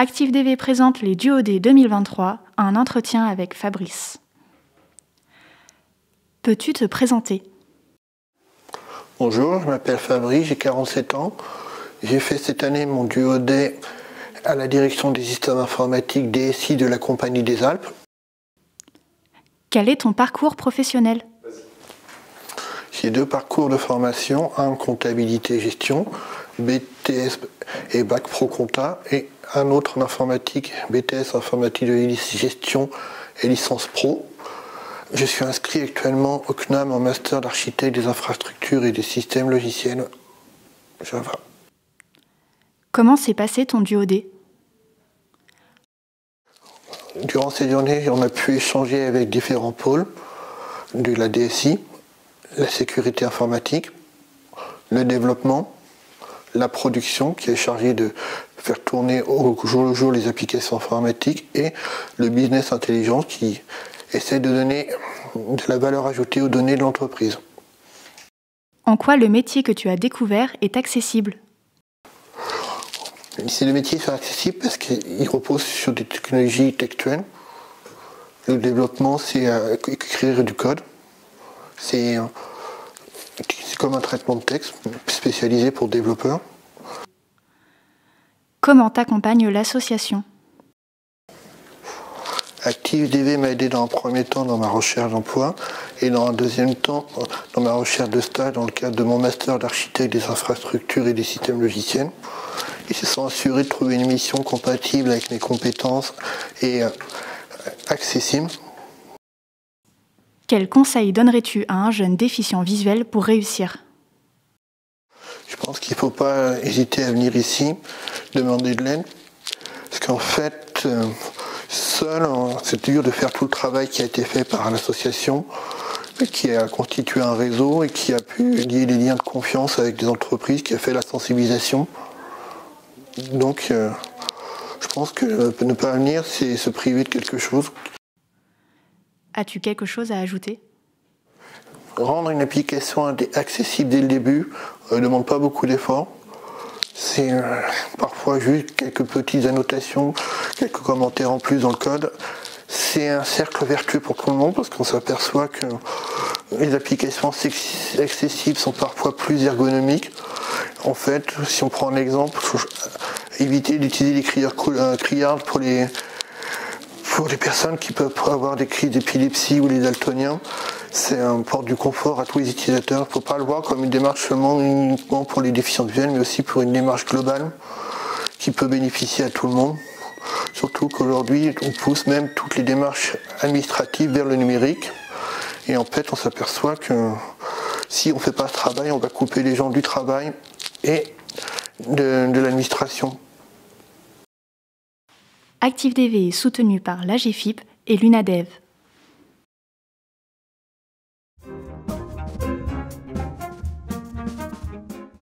ActiveDV présente les Duodé 2023, un entretien avec Fabrice. Peux-tu te présenter ? Bonjour, je m'appelle Fabrice, j'ai 47 ans. J'ai fait cette année mon Duodé à la direction des systèmes informatiques DSI de la Compagnie des Alpes. Quel est ton parcours professionnel ? J'ai 2 parcours de formation, un en comptabilité et gestion, BTS et Bac Pro Compta, et un autre en informatique, BTS informatique de gestion et licence pro. Je suis inscrit actuellement au CNAM en master d'architecte des infrastructures et des systèmes logiciels Java. Comment s'est passé ton Duodé ? Durant ces journées, on a pu échanger avec différents pôles de la DSI, la sécurité informatique, le développement, la production qui est chargée de faire tourner au jour le jour les applications informatiques et le business intelligence qui essaie de donner de la valeur ajoutée aux données de l'entreprise. En quoi le métier que tu as découvert est accessible ? Les métiers sont accessibles parce qu'ils reposent sur des technologies textuelles. Le développement, c'est écrire du code. C'est comme un traitement de texte spécialisé pour développeurs. Comment t'accompagne l'association ? ActiveDV m'a aidé dans un premier temps dans ma recherche d'emploi et dans un deuxième temps dans ma recherche de stage dans le cadre de mon master d'architecte des infrastructures et des systèmes logiciels. Ils se sont assurés de trouver une mission compatible avec mes compétences et accessible. Quel conseil donnerais-tu à un jeune déficient visuel pour réussir ? Je pense qu'il ne faut pas hésiter à venir ici, demander de l'aide, parce qu'en fait, seul, c'est dur de faire tout le travail qui a été fait par l'association, qui a constitué un réseau et qui a pu lier des liens de confiance avec des entreprises, qui a fait la sensibilisation. Donc, je pense que ne pas venir, c'est se priver de quelque chose. As-tu quelque chose à ajouter ? Rendre une application accessible dès le début ne demande pas beaucoup d'efforts. C'est parfois juste quelques petites annotations, quelques commentaires en plus dans le code. C'est un cercle vertueux pour tout le monde parce qu'on s'aperçoit que les applications accessibles sont parfois plus ergonomiques. En fait, si on prend un exemple, éviter d'utiliser les criards pour les personnes qui peuvent avoir des crises d'épilepsie ou les daltoniens. C'est un port du confort à tous les utilisateurs. Il ne faut pas le voir comme une démarche uniquement pour les déficients visuels, mais aussi pour une démarche globale qui peut bénéficier à tout le monde. Surtout qu'aujourd'hui, on pousse même toutes les démarches administratives vers le numérique. Et en fait, on s'aperçoit que si on ne fait pas ce travail, on va couper les gens du travail et de l'administration. ActiveDV est soutenu par l'AGFIP et l'UNADEV.